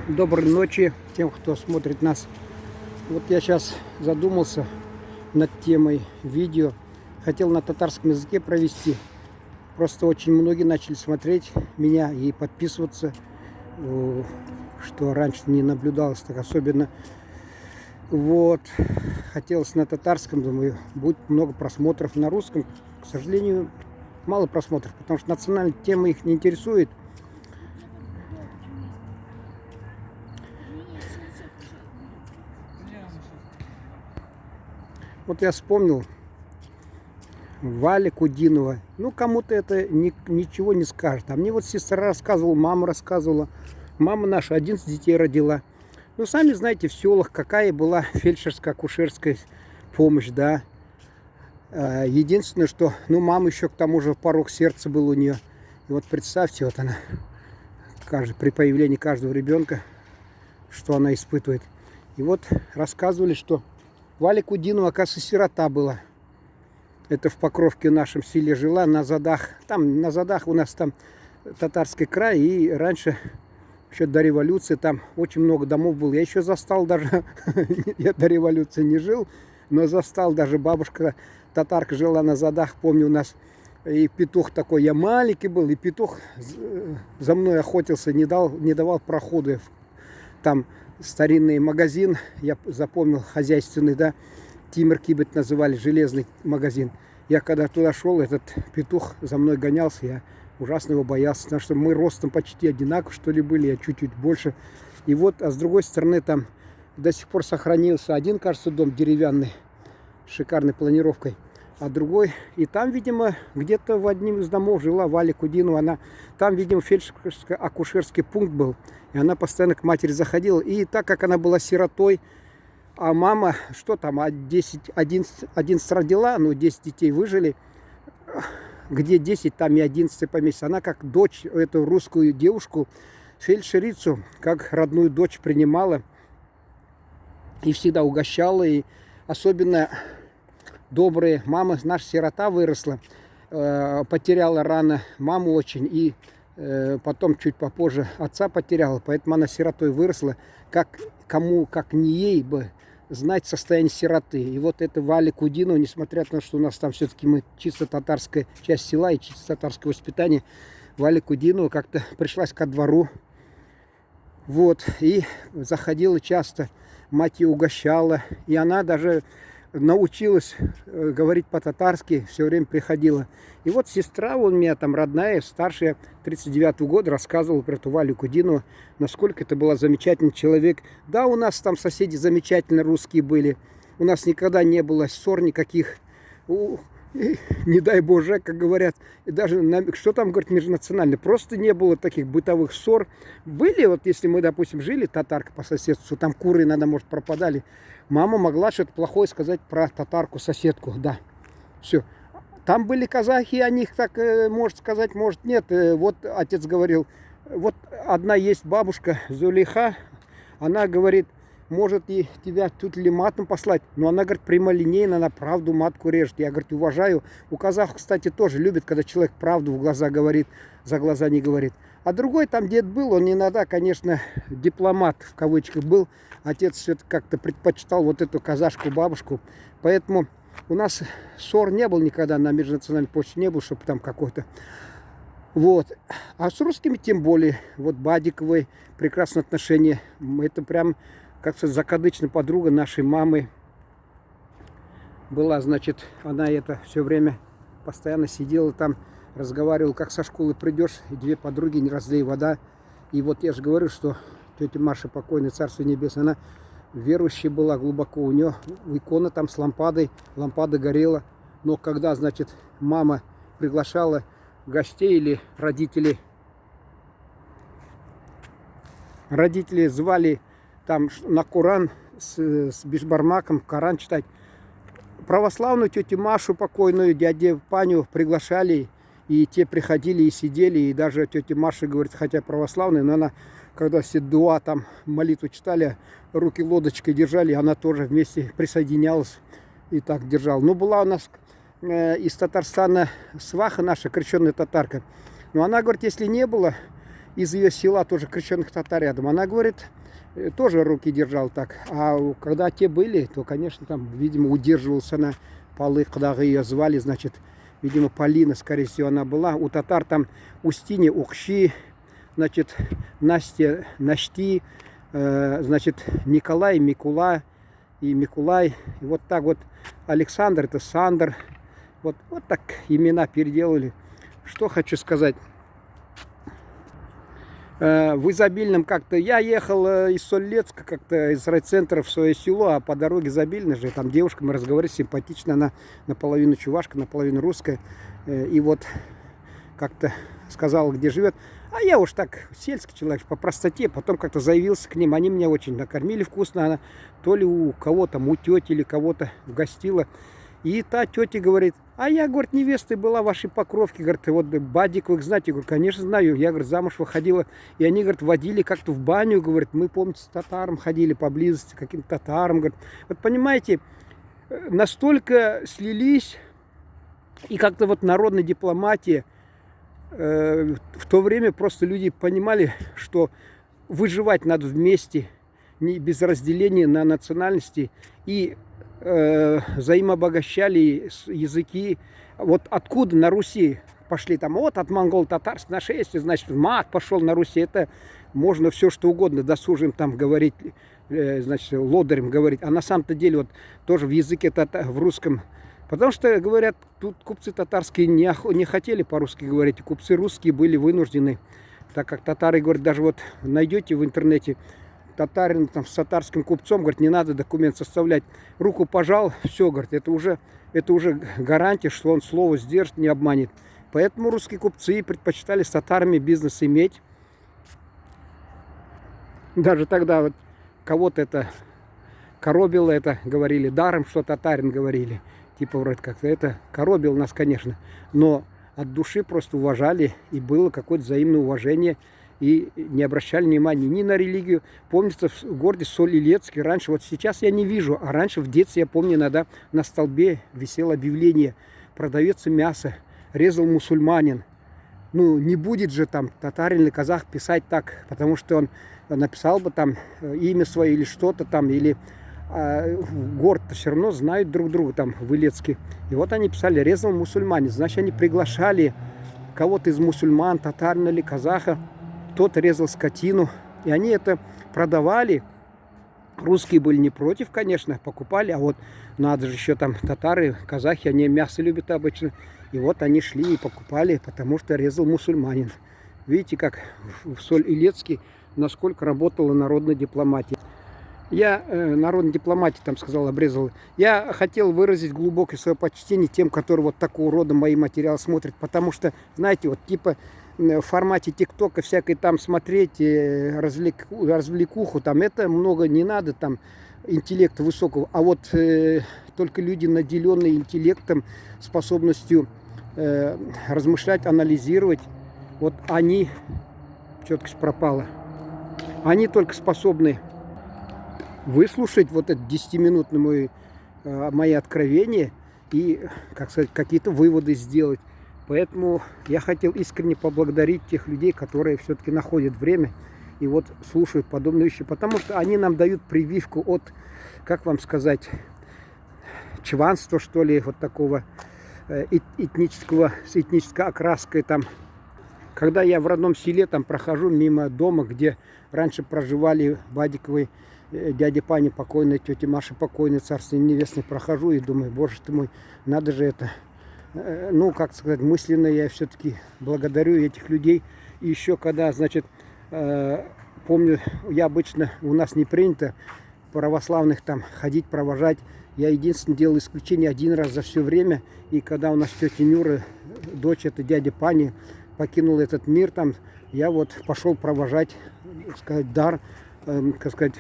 Доброй ночи тем, кто смотрит нас. Вот я сейчас задумался над темой видео. Хотел на татарском языке провести. Просто очень многие начали смотреть меня и подписываться, что раньше не наблюдалось так особенно. Вот. Хотелось на татарском, думаю, будет много просмотров. На русском, к сожалению, мало просмотров, потому что национальная тема их не интересует. Вот я вспомнил Валя Кудинова. Ну, кому-то это ничего не скажет. А мне вот сестра рассказывала, мама рассказывала. Мама наша 11 детей родила. Ну, сами знаете, в селах какая была фельдшерско-акушерская помощь, да. Единственное, что, ну, мама еще к тому же порог сердца был у нее. И вот представьте, вот она, при появлении каждого ребенка, что она испытывает. И вот рассказывали, что Валя Кудинова, оказывается, сирота была. Это в Покровке в нашем селе жила, на Задах. Там, на Задах у нас там татарский край. И раньше, еще до революции, там очень много домов было. Я еще застал даже, я до революции не жил, но застал даже бабушка татарка жила на Задах. Помню, у нас и петух такой, я маленький был, и петух за мной охотился, не давал проходу. Там старинный магазин, я запомнил, хозяйственный, да, Тимир Кибет называли, железный магазин. Я когда туда шел, этот петух за мной гонялся, я ужасно его боялся, потому что мы ростом почти одинаково, что ли, были, я чуть-чуть больше. И вот, а с другой стороны, там до сих пор сохранился один, кажется, дом деревянный, с шикарной планировкой, а другой, и там, видимо, где-то в одном из домов жила Валя Кудинова, она, там, видимо, фельдшерско-акушерский пункт был, и она постоянно к матери заходила, и так как она была сиротой, а мама, что там, 11 родила, ну, 10 детей выжили, где 10, там и 11 поместье, она как дочь, эту русскую девушку, фельдшерицу, как родную дочь принимала, и всегда угощала, и особенно добрые. Мама, наша сирота выросла, потеряла рано маму очень, и потом чуть попозже отца потеряла, поэтому она сиротой выросла. Как кому, как не ей бы знать состояние сироты. И вот это Валя Кудинова, несмотря на то, что у нас там все-таки мы чисто татарская часть села и чисто татарское воспитание, Валя Кудинова как-то пришлась ко двору. Вот, и заходила часто, мать ее угощала, и она даже научилась говорить по-татарски, все время приходила. И вот сестра у меня там родная, старшая, 39-го года, рассказывала про эту Валю Кудинову, насколько это была замечательный человек. Да, у нас там соседи замечательно русские были, у нас никогда не было ссор никаких, не дай боже, как говорят, и даже, что там, говорит, межнационально, просто не было таких бытовых ссор. Были, вот если мы, допустим, жили, татарка по соседству, там куры иногда, может, пропадали, мама могла что-то плохое сказать про татарку, соседку, да, все. Там были казахи, о них так, может сказать, может нет. Вот отец говорил, вот одна есть бабушка Зулейха, она говорит, может и тебя тут ли матом послать, но она, говорит, прямолинейно, она правду матку режет. Я, говорит, уважаю. У казахов, кстати, тоже любят, когда человек правду в глаза говорит, за глаза не говорит. А другой там дед был, он иногда, конечно, дипломат, в кавычках, был. Отец все-таки как-то предпочитал вот эту казашку бабушку. Поэтому у нас ссор не был никогда на межнациональной почте, не было, чтобы там какой-то. Вот. А с русскими тем более. Вот Бадиковой прекрасные отношения. Это прям, как сказать, закадычная подруга нашей мамы была, значит, она это все время постоянно сидела там, разговаривала, как со школы придешь, и две подруги, не разлей вода. И вот я же говорю, что тетя Маша, покойная, царство небесное, она верующая была глубоко, у нее икона там с лампадой, лампада горела. Но когда, значит, мама приглашала гостей или родители звали там на Коран с бишбармаком, Коран читать, православную тетю Машу покойную, дядю Паню приглашали, и те приходили и сидели, и даже тетя Маша, говорит, хотя православная, но она, когда все дуа там, молитву читали, руки лодочкой держали, она тоже вместе присоединялась и так держала. Ну, была у нас из Татарстана сваха наша, крещенная татарка, но она, говорит, если не было, из ее села, тоже крещенных татар рядом. Она говорит, тоже руки держал так. А когда те были, то, конечно, там, видимо, удерживался на полы, когда ее звали, значит, видимо, Полина, скорее всего, она была. У татар там Устинья, Ухщи, значит, Настя, Нашти, значит, Николай, Микула и Микулай. И вот так вот Александр, это Сандр. Вот так имена переделали. Что хочу сказать. В Изобильном как-то... Я ехал из Солилецка, как-то из райцентра в свое село, а по дороге Изобильно же, там девушка, мы разговаривали, симпатичная, она наполовину чувашка, наполовину русская. И вот как-то сказала, где живет. А я уж так, сельский человек, по простоте, потом как-то заявился к ним. Они меня очень накормили вкусно. Она то ли у кого-то, там, у тети или кого-то угостила. И та тетя говорит, а я, говорит, невестой была вашей Покровки, говорит, вот Бадик, вы знаете, я говорю, конечно знаю, я, говорит, замуж выходила, и они, говорит, водили как-то в баню, говорит, мы, помните, с татаром ходили поблизости, каким-то татаром, говорит, вот понимаете, настолько слились, и как-то вот народная дипломатия, в то время просто люди понимали, что выживать надо вместе, не без разделения на национальности, и взаимообогащали языки. Вот откуда на Руси пошли там, вот от монгол-татарского нашествия, значит, мат пошел на Руси. Это можно все что угодно досужим там говорить, значит, лодырем говорить. А на самом-то деле вот тоже в языке, в русском. Потому что, говорят, тут купцы татарские не хотели по-русски говорить. Купцы русские были вынуждены, так как татары, говорят, даже вот найдете в интернете, татарин там, с татарским купцом, говорит, не надо документ составлять. Руку пожал, все, говорит, это уже гарантия, что он слово сдержит, не обманет. Поэтому русские купцы предпочитали с татарами бизнес иметь. Даже тогда вот кого-то это коробило, это говорили даром, что татарин говорили. Типа вроде как-то это коробило нас, конечно. Но от души просто уважали, и было какое-то взаимное уважение. И не обращали внимания ни на религию. Помнится, в городе Соль-Илецке раньше, вот сейчас я не вижу, а раньше в детстве, я помню, иногда на столбе висело объявление: продается мясо, резал мусульманин. Ну, не будет же там татарин или казах писать так, потому что он написал бы там имя свое или что-то там, или город-то все равно знают друг друга там в Илецке. И вот они писали: резал мусульманин. Значит, они приглашали кого-то из мусульман, татарина или казаха, кто-то резал скотину, и они это продавали. Русские были не против, конечно, покупали, а вот надо же еще там татары, казахи, они мясо любят обычно. И вот они шли и покупали, потому что резал мусульманин. Видите, как в Соль-Илецке, насколько работала народная дипломатия. Я народной дипломатии, там сказал, обрезал. Я хотел выразить глубокое свое почтение тем, которые вот такого рода мои материалы смотрят, потому что, знаете, вот типа в формате ТикТока всякой там смотреть развлекуху, там это много не надо, там интеллекта высокого, а вот только люди, наделенные интеллектом, способностью размышлять, анализировать, вот они, четкость пропала, они только способны выслушать вот это 10-минутное мои откровения и, как сказать, какие-то выводы сделать. Поэтому я хотел искренне поблагодарить тех людей, которые все-таки находят время и вот слушают подобные вещи. Потому что они нам дают прививку от, как вам сказать, чванства, что ли, вот такого этнического, с этнической окраской там. Когда я в родном селе там прохожу мимо дома, где раньше проживали Бадиковы, дядя Паня покойный, тетя Маша покойный, царство небесное, прохожу и думаю, боже ты мой, надо же это. Ну, как сказать, мысленно я все-таки благодарю этих людей. И еще когда, значит, помню, я обычно, у нас не принято православных там ходить, провожать. Я единственное делал исключение один раз за все время. И когда у нас тетя Нюра, дочь, это дядя Пани, покинул этот мир, там, я вот пошел провожать, так сказать, дар, так сказать,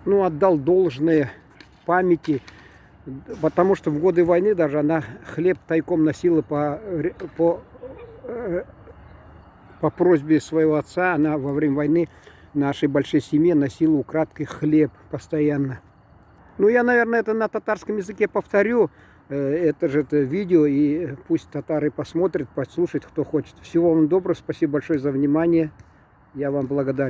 ну, отдал должное памяти. Потому что в годы войны даже она хлеб тайком носила по просьбе своего отца. Она во время войны нашей большой семье носила украдкой хлеб постоянно. Ну, я, наверное, это на татарском языке повторю. это же это видео, и пусть татары посмотрят, послушают, кто хочет. Всего вам доброго, спасибо большое за внимание. Я вам благодарен.